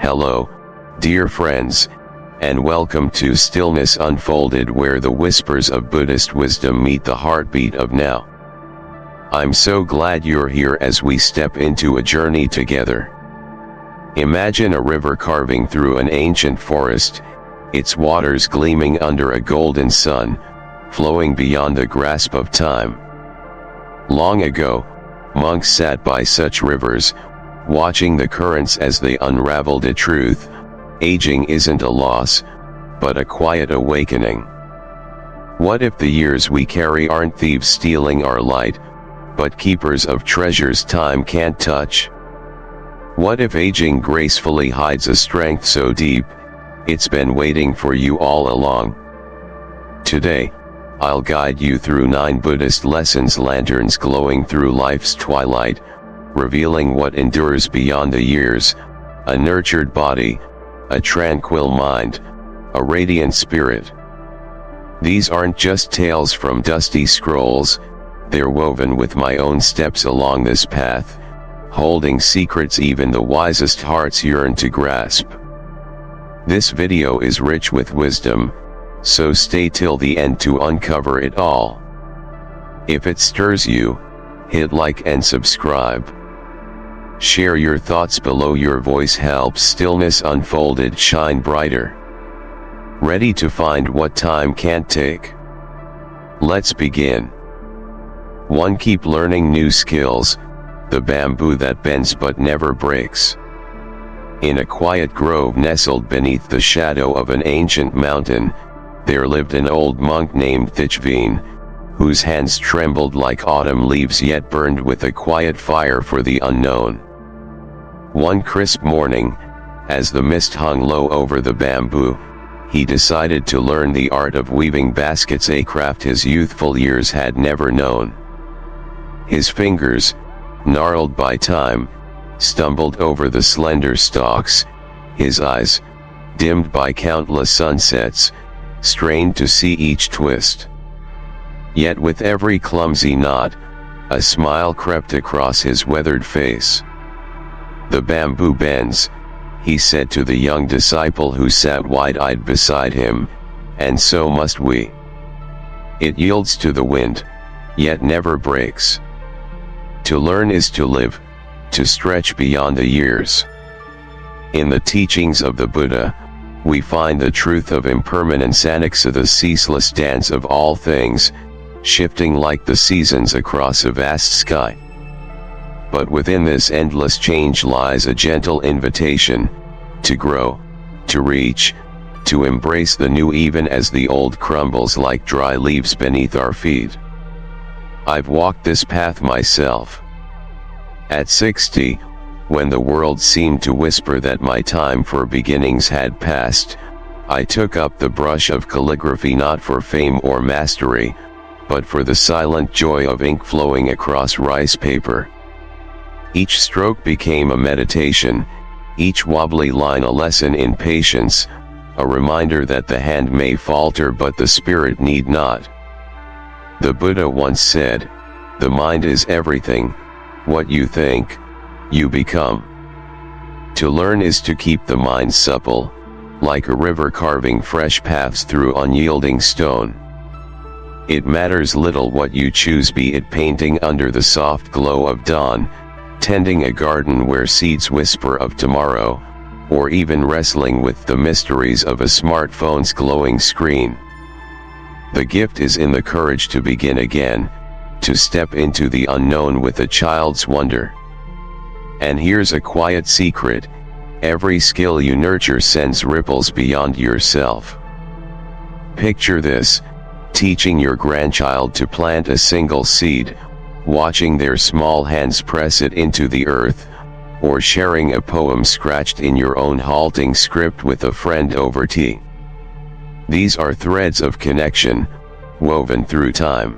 Hello, dear friends, and welcome to Stillness Unfolded, where the whispers of Buddhist wisdom meet the heartbeat of now. I'm so glad you're here as we step into a journey together. Imagine a river carving through an ancient forest, its waters gleaming under a golden sun, flowing beyond the grasp of time. Long ago, monks sat by such rivers, watching the currents as they unraveled a truth: aging isn't a loss, but a quiet awakening. What if the years we carry aren't thieves stealing our light, but keepers of treasures time can't touch? What if aging gracefully hides a strength so deep, it's been waiting for you all along? Today, I'll guide you through 9 Buddhist lessons, lanterns glowing through life's twilight, revealing what endures beyond the years: a nurtured body, a tranquil mind, a radiant spirit. These aren't just tales from dusty scrolls, they're woven with my own steps along this path, holding secrets even the wisest hearts yearn to grasp. This video is rich with wisdom, so stay till the end to uncover it all. If it stirs you, hit like and subscribe. Share your thoughts below. Your voice helps Stillness Unfolded shine brighter. Ready to find what time can't take? Let's begin. 1. Keep learning new skills, the bamboo that bends but never breaks. In a quiet grove nestled beneath the shadow of an ancient mountain, there lived an old monk named Detachment, whose hands trembled like autumn leaves yet burned with a quiet fire for the unknown. One crisp morning, as the mist hung low over the bamboo, he decided to learn the art of weaving baskets, a craft his youthful years had never known. His fingers, gnarled by time, stumbled over the slender stalks, his eyes, dimmed by countless sunsets, strained to see each twist. Yet with every clumsy knot, a smile crept across his weathered face. "The bamboo bends," he said to the young disciple who sat wide-eyed beside him, "and so must we. It yields to the wind, yet never breaks. To learn is to live, to stretch beyond the years." In the teachings of the Buddha, we find the truth of impermanence, anicca, the ceaseless dance of all things, shifting like the seasons across a vast sky. But within this endless change lies a gentle invitation to grow, to reach, to embrace the new even as the old crumbles like dry leaves beneath our feet. I've walked this path myself. At 60, when the world seemed to whisper that my time for beginnings had passed, I took up the brush of calligraphy, not for fame or mastery, but for the silent joy of ink flowing across rice paper. Each stroke became a meditation, each wobbly line a lesson in patience, a reminder that the hand may falter but the spirit need not. The Buddha once said, "The mind is everything. What you think, you become." To learn is to keep the mind supple, like a river carving fresh paths through unyielding stone. It matters little what you choose, be it painting under the soft glow of dawn, tending a garden where seeds whisper of tomorrow, or even wrestling with the mysteries of a smartphone's glowing screen. The gift is in the courage to begin again, to step into the unknown with a child's wonder. And here's a quiet secret: every skill you nurture sends ripples beyond yourself. Picture this: teaching your grandchild to plant a single seed, watching their small hands press it into the earth, or sharing a poem scratched in your own halting script with a friend over tea. These are threads of connection, woven through time.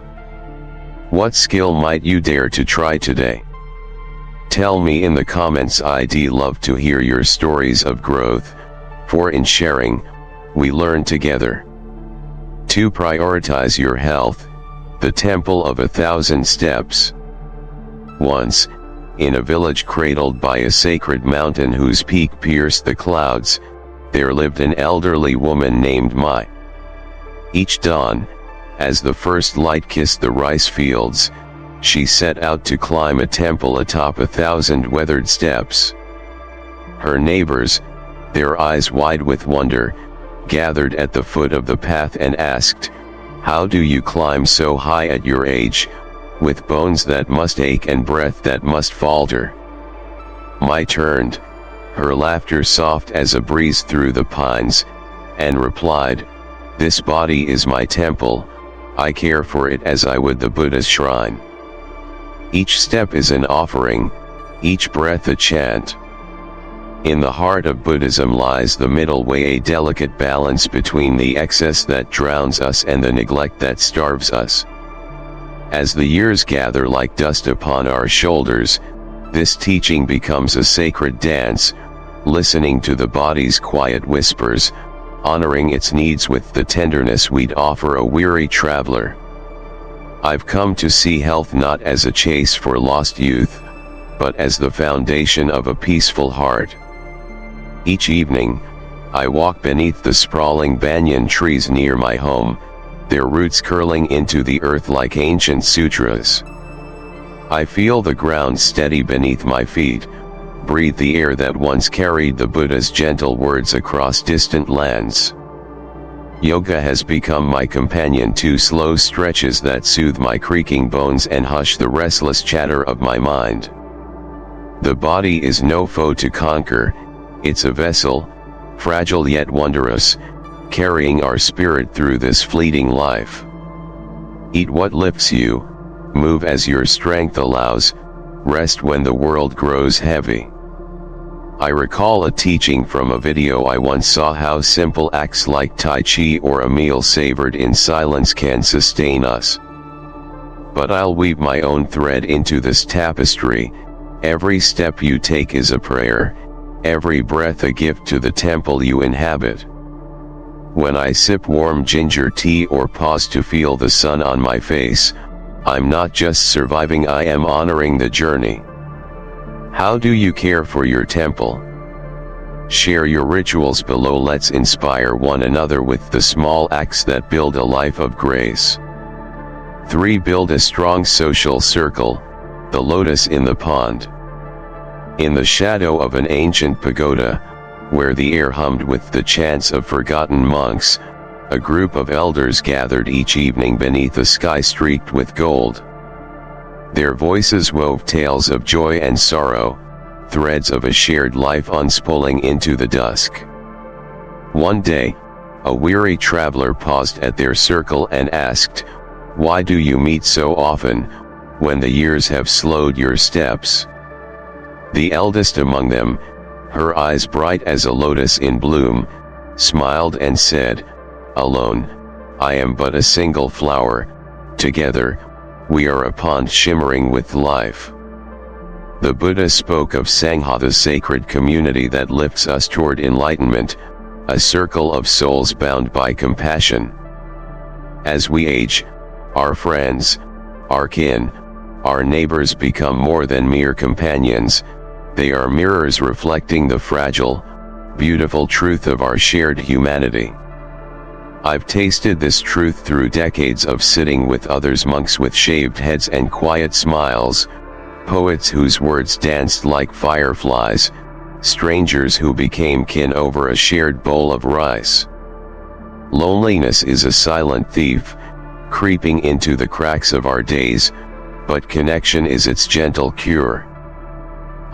What skill might you dare to try today? Tell me in the comments. I'd love to hear your stories of growth, for in sharing, we learn together. 2. Prioritize your health, the temple of 1,000 steps. Once, In a village cradled by a sacred mountain whose peak pierced the clouds, there lived an elderly woman named Mai. Each dawn, as the first light kissed the rice fields, she set out to climb a temple atop 1,000 weathered steps. Her neighbors, their eyes wide with wonder, gathered at the foot of the path and asked, "How do you climb so high at your age, with bones that must ache and breath that must falter?" Mai turned, her laughter soft as a breeze through the pines, and replied, "This body is my temple, I care for it as I would the Buddha's shrine. Each step is an offering, each breath a chant." In the heart of Buddhism lies the middle way, a delicate balance between the excess that drowns us and the neglect that starves us. As the years gather like dust upon our shoulders, this teaching becomes a sacred dance, listening to the body's quiet whispers, honoring its needs with the tenderness we'd offer a weary traveler. I've come to see health not as a chase for lost youth, but as the foundation of a peaceful heart. Each evening, I walk beneath the sprawling banyan trees near my home, their roots curling into the earth like ancient sutras. I feel the ground steady beneath my feet, breathe the air that once carried the Buddha's gentle words across distant lands. Yoga has become my companion to slow stretches that soothe my creaking bones and hush the restless chatter of my mind. The body is no foe to conquer, it's a vessel, fragile yet wondrous, carrying our spirit through this fleeting life. Eat what lifts you, move as your strength allows, rest when the world grows heavy. I recall a teaching from a video I once saw, how simple acts like Tai Chi or a meal savored in silence can sustain us. But I'll weave my own thread into this tapestry. Every step you take is a prayer, every breath a gift to the temple you inhabit. When I sip warm ginger tea or pause to feel the sun on my face, I'm not just surviving, I am honoring the journey. How do you care for your temple? Share your rituals below. Let's inspire one another with the small acts that build a life of grace. 3. Build a strong social circle, the lotus in the pond. In the shadow of an ancient pagoda, where the air hummed with the chants of forgotten monks, a group of elders gathered each evening beneath a sky streaked with gold. Their voices wove tales of joy and sorrow, threads of a shared life unspooling into the dusk. One day, a weary traveler paused at their circle and asked, "Why do you meet so often, when the years have slowed your steps?" The eldest among them, her eyes bright as a lotus in bloom, smiled and said, "Alone, I am but a single flower, together, we are a pond shimmering with life." The Buddha spoke of Sangha, the sacred community that lifts us toward enlightenment, a circle of souls bound by compassion. As we age, our friends, our kin, our neighbors become more than mere companions, they are mirrors reflecting the fragile, beautiful truth of our shared humanity. I've tasted this truth through decades of sitting with others, monks with shaved heads and quiet smiles, poets whose words danced like fireflies, strangers who became kin over a shared bowl of rice. Loneliness is a silent thief, creeping into the cracks of our days, but connection is its gentle cure.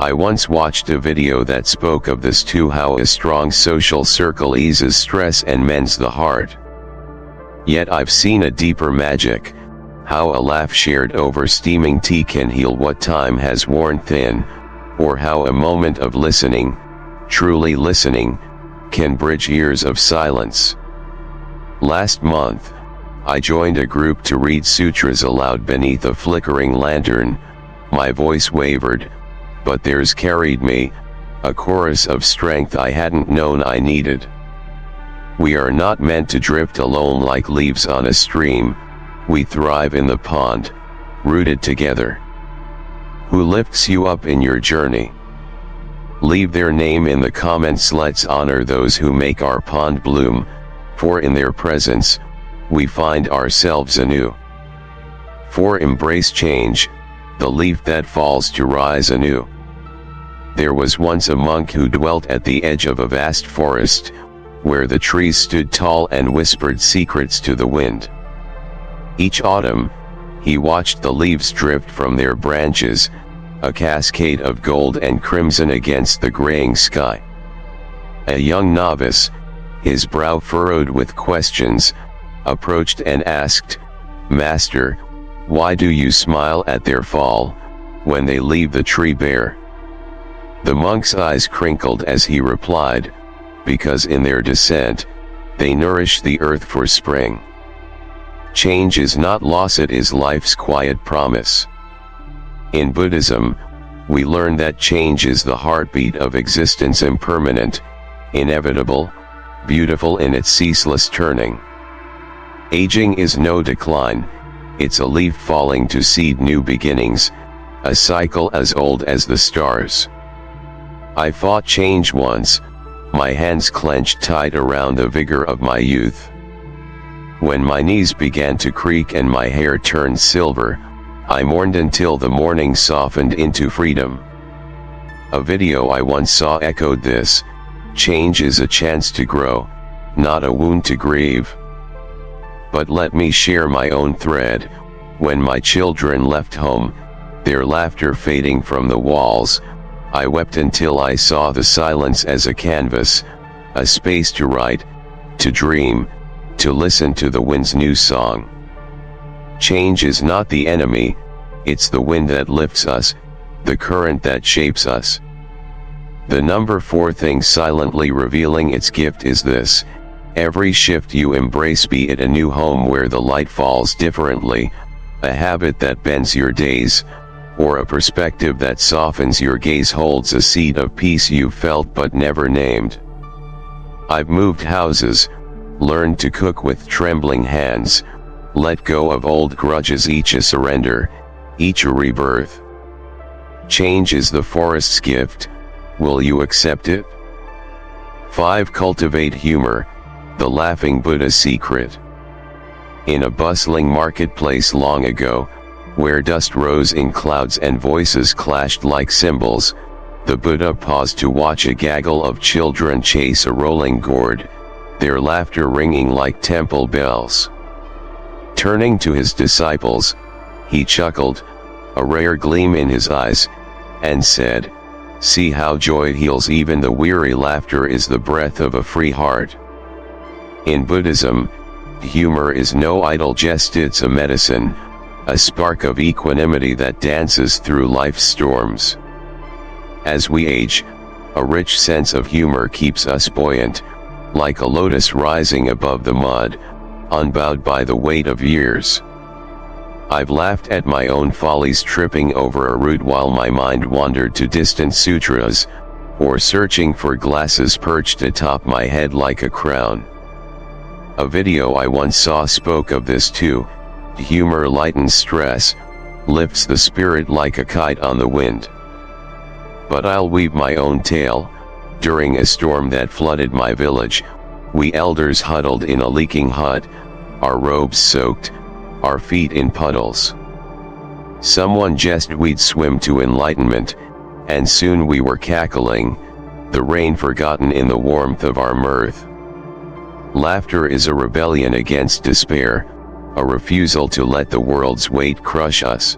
I once watched a video that spoke of this too, how a strong social circle eases stress and mends the heart. Yet I've seen a deeper magic, how a laugh shared over steaming tea can heal what time has worn thin, or how a moment of listening, truly listening, can bridge years of silence. Last month, I joined a group to read sutras aloud beneath a flickering lantern. My voice wavered, but theirs carried me, a chorus of strength I hadn't known I needed. We are not meant to drift alone like leaves on a stream, we thrive in the pond, rooted together. Who lifts you up in your journey? Leave their name in the comments. Let's honor those who make our pond bloom, for in their presence, we find ourselves anew. For embrace change, the leaf that falls to rise anew. There was once a monk who dwelt at the edge of a vast forest, where the trees stood tall and whispered secrets to the wind. Each autumn, he watched the leaves drift from their branches, a cascade of gold and crimson against the graying sky. A young novice, his brow furrowed with questions, approached and asked, "Master, why do you smile at their fall, when they leave the tree bare?" The monk's eyes crinkled as he replied, "Because in their descent, they nourish the earth for spring. Change is not loss, it is life's quiet promise." In Buddhism, we learn that change is the heartbeat of existence, impermanent, inevitable, beautiful in its ceaseless turning. Aging is no decline, it's a leaf falling to seed new beginnings, a cycle as old as the stars. I fought change once, my hands clenched tight around the vigor of my youth. When my knees began to creak and my hair turned silver, I mourned until the morning softened into freedom. A video I once saw echoed this: change is a chance to grow, not a wound to grieve. But let me share my own thread. When my children left home, their laughter fading from the walls, I wept until I saw the silence as a canvas, a space to write, to dream, to listen to the wind's new song. Change is not the enemy, it's the wind that lifts us, the current that shapes us. The number 4 thing silently revealing its gift is this: every shift you embrace, be it a new home where the light falls differently, a habit that bends your days, or a perspective that softens your gaze, holds a seed of peace you felt but never named. I've moved houses, learned to cook with trembling hands, let go of old grudges, each a surrender, each a rebirth. Change is the forest's gift, will you accept it? 5. Cultivate humor, the laughing Buddha's secret. In a bustling marketplace long ago, where dust rose in clouds and voices clashed like cymbals, the Buddha paused to watch a gaggle of children chase a rolling gourd, their laughter ringing like temple bells. Turning to his disciples, he chuckled, a rare gleam in his eyes, and said, "See how joy heals even the weary. Laughter is the breath of a free heart." In Buddhism, humor is no idle jest, it's a medicine, a spark of equanimity that dances through life's storms. As we age, a rich sense of humor keeps us buoyant, like a lotus rising above the mud, unbowed by the weight of years. I've laughed at my own follies, tripping over a root while my mind wandered to distant sutras, or searching for glasses perched atop my head like a crown. A video I once saw spoke of this too. Humor lightens stress, lifts the spirit like a kite on the wind. But I'll weave my own tale. During a storm that flooded my village, we elders huddled in a leaking hut, our robes soaked, our feet in puddles. Someone guessed we'd swim to enlightenment, and soon we were cackling, the rain forgotten in the warmth of our mirth. Laughter is a rebellion against despair, a refusal to let the world's weight crush us.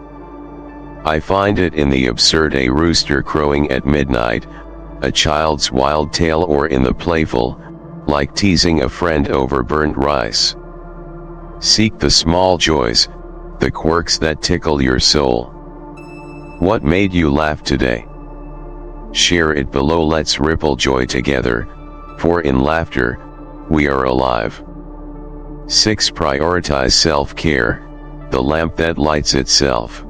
I find it in the absurd, a rooster crowing at midnight, a child's wild tale, or in the playful, like teasing a friend over burnt rice. Seek the small joys, the quirks that tickle your soul. What made you laugh today? Share it below. Let's ripple joy together, for in laughter, we are alive. 6. Prioritize self-care, the lamp that lights itself.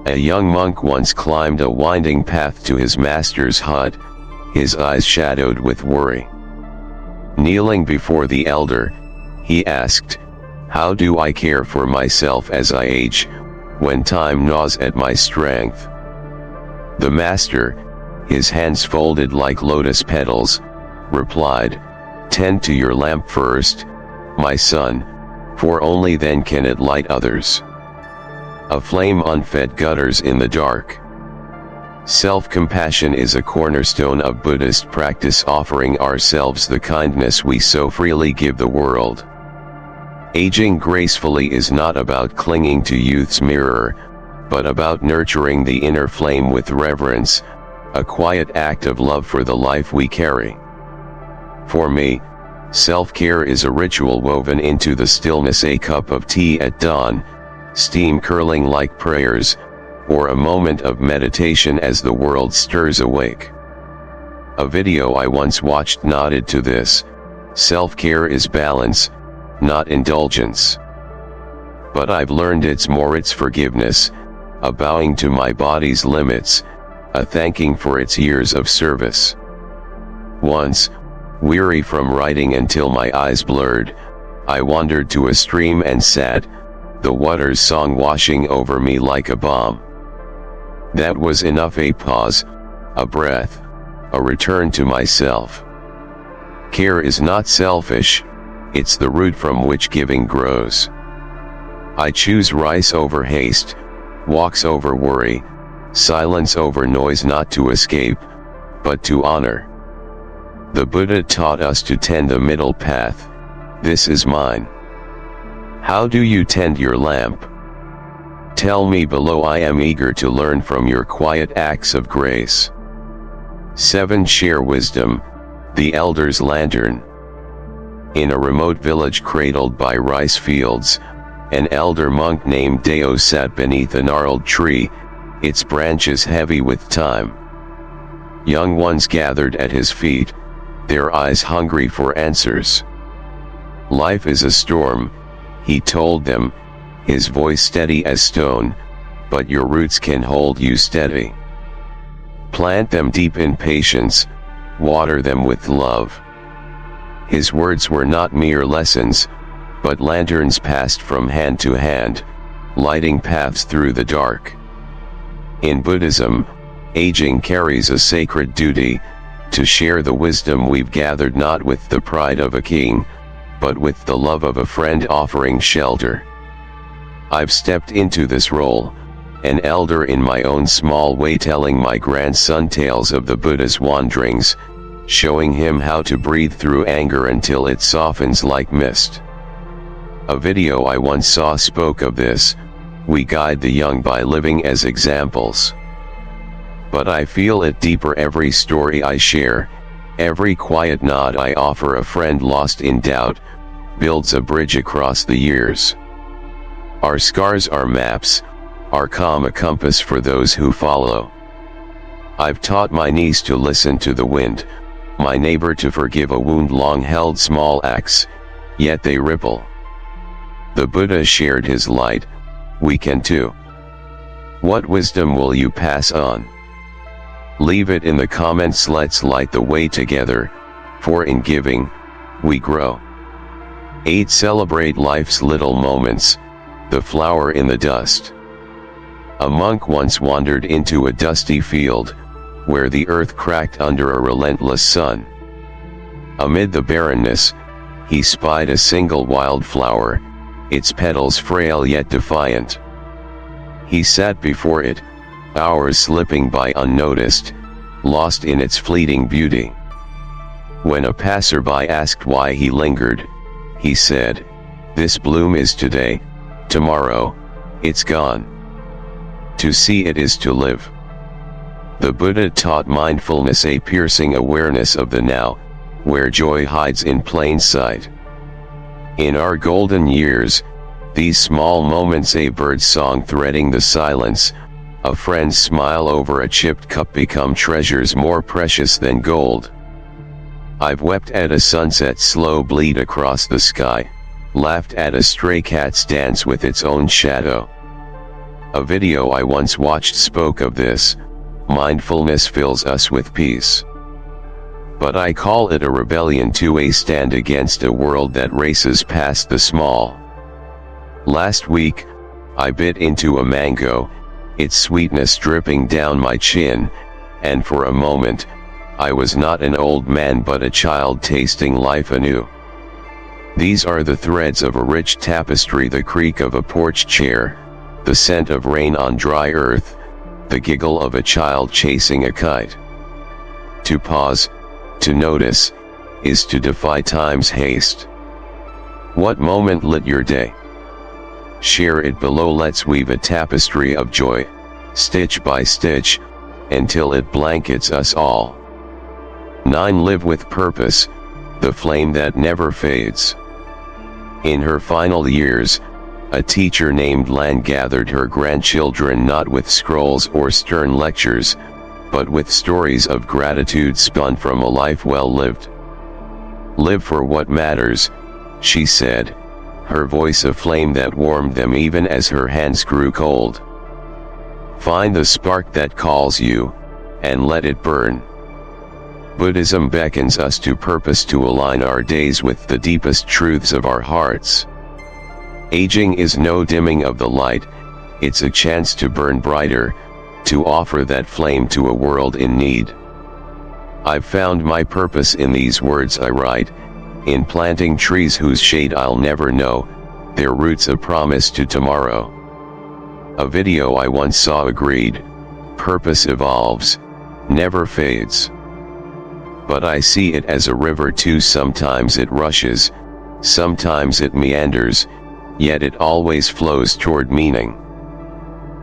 A young monk once climbed a winding path to his master's hut, his eyes shadowed with worry. Kneeling before the elder, he asked, "How do I care for myself as I age, when time gnaws at my strength?" The master, his hands folded like lotus petals, replied, "Tend to your lamp first, my son, for only then can it light others. A flame unfed gutters in the dark." Self-compassion is a cornerstone of Buddhist practice, offering ourselves the kindness we so freely give the world. Aging gracefully is not about clinging to youth's mirror, but about nurturing the inner flame with reverence, a quiet act of love for the life we carry. For me, self-care is a ritual woven into the stillness, a cup of tea at dawn, steam curling like prayers, or a moment of meditation as the world stirs awake. A video I once watched nodded to this: self-care is balance, not indulgence. But I've learned it's forgiveness, a bowing to my body's limits, a thanking for its years of service. Once, weary from writing until my eyes blurred, I wandered to a stream and sat, the water's song washing over me like a balm. That was enough, a pause, a breath, a return to myself. Care is not selfish, it's the root from which giving grows. I choose rice over haste, walks over worry, silence over noise, not to escape, but to honor. The Buddha taught us to tend the middle path. This is mine. How do you tend your lamp? Tell me below. I am eager to learn from your quiet acts of grace. 7. Share wisdom, the elder's lantern. In a remote village cradled by rice fields, an elder monk named Deo sat beneath a gnarled tree, its branches heavy with time. Young ones gathered at his feet, their eyes hungry for answers. Life is a storm, he told them, his voice steady as stone, but your roots can hold you steady. Plant them deep in patience, water them with love. His words were not mere lessons, but lanterns passed from hand to hand, lighting paths through the dark. In Buddhism, aging carries a sacred duty, to share the wisdom we've gathered, not with the pride of a king, but with the love of a friend offering shelter. I've stepped into this role, an elder in my own small way, telling my grandson tales of the Buddha's wanderings, showing him how to breathe through anger until it softens like mist. A video I once saw spoke of this: we guide the young by living as examples. But I feel it deeper. Every story I share, every quiet nod I offer a friend lost in doubt, builds a bridge across the years. Our scars are maps, our calm a compass for those who follow. I've taught my niece to listen to the wind, my neighbor to forgive a wound long held. Small acts, yet they ripple. The Buddha shared his light, we can too. What wisdom will you pass on? Leave it in the comments. Let's light the way together, for in giving, we grow. 8. Celebrate life's little moments, the flower in the dust. A monk once wandered into a dusty field, where the earth cracked under a relentless sun. Amid the barrenness, he spied a single wildflower, its petals frail yet defiant. He sat before it, hours slipping by unnoticed, lost in its fleeting beauty. When a passerby asked why he lingered, he said, "This bloom is today, tomorrow, it's gone. To see it is to live." The Buddha taught mindfulness, a piercing awareness of the now, where joy hides in plain sight. In our golden years, these small moments, a bird's song threading the silence, a friend's smile over a chipped cup, become treasures more precious than gold. I've wept at a sunset's slow bleed across the sky, laughed at a stray cat's dance with its own shadow. A video I once watched spoke of this: mindfulness fills us with peace. But I call it a rebellion, to a stand against a world that races past the small. Last week, I bit into a mango, its sweetness dripping down my chin, and for a moment, I was not an old man but a child tasting life anew. These are the threads of a rich tapestry, the creak of a porch chair, the scent of rain on dry earth, the giggle of a child chasing a kite. To pause, to notice, is to defy time's haste. What moment lit your day? Share it below. Let's weave a tapestry of joy, stitch by stitch, until it blankets us all. 9. Live with purpose, the flame that never fades. In her final years, a teacher named Lan gathered her grandchildren not with scrolls or stern lectures, but with stories of gratitude spun from a life well lived. Live for what matters, she said, her voice a flame that warmed them even as her hands grew cold. Find the spark that calls you, and let it burn. Buddhism beckons us to purpose, to align our days with the deepest truths of our hearts. Aging is no dimming of the light, it's a chance to burn brighter, to offer that flame to a world in need. I've found my purpose in these words I write, in planting trees whose shade I'll never know, their roots a promise to tomorrow. A video I once saw agreed, purpose evolves, never fades. But I see it as a river too. Sometimes it rushes, sometimes it meanders, yet it always flows toward meaning.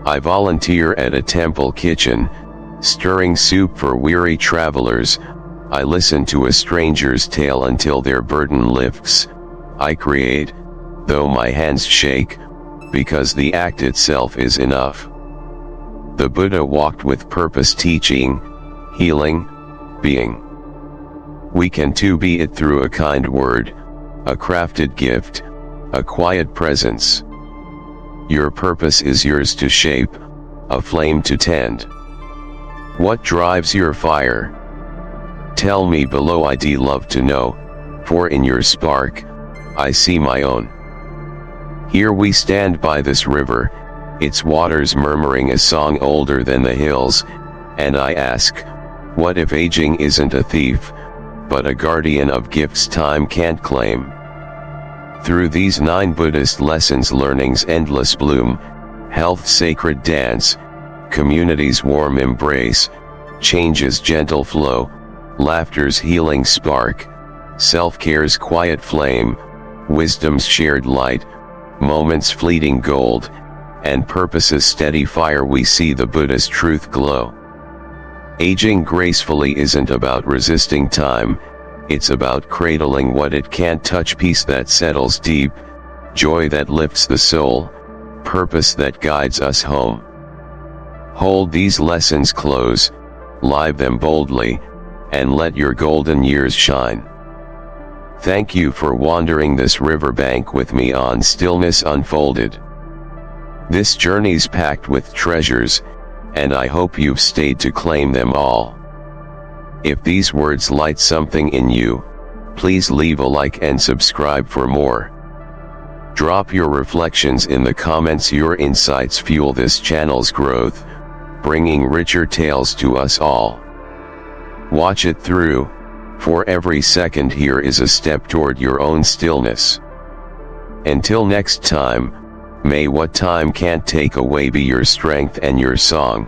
I volunteer at a temple kitchen, stirring soup for weary travelers. I listen to a stranger's tale until their burden lifts. I create, though my hands shake, because the act itself is enough. The Buddha walked with purpose, teaching, healing, being. We can too, be it through a kind word, a crafted gift, a quiet presence. Your purpose is yours to shape, a flame to tend. What drives your fire? Tell me below, I'd love to know, for in your spark, I see my own. Here we stand by this river, its waters murmuring a song older than the hills, and I ask, what if aging isn't a thief, but a guardian of gifts time can't claim? Through these 9 Buddhist lessons, learning's endless bloom, health's sacred dance, community's warm embrace, change's gentle flow, laughter's healing spark, self-care's quiet flame, wisdom's shared light, moments fleeting gold, and purpose's steady fire, we see the Buddhist truth glow. Aging gracefully isn't about resisting time, it's about cradling what it can't touch, peace that settles deep, joy that lifts the soul, purpose that guides us home. Hold these lessons close, live them boldly, and let your golden years shine. Thank you for wandering this riverbank with me on Stillness Unfolded. This journey's packed with treasures, and I hope you've stayed to claim them all. If these words light something in you, please leave a like and subscribe for more. Drop your reflections in the comments. Your insights fuel this channel's growth, bringing richer tales to us all. Watch it through, for every second here is a step toward your own stillness. Until next time, may what time can't take away be your strength and your song.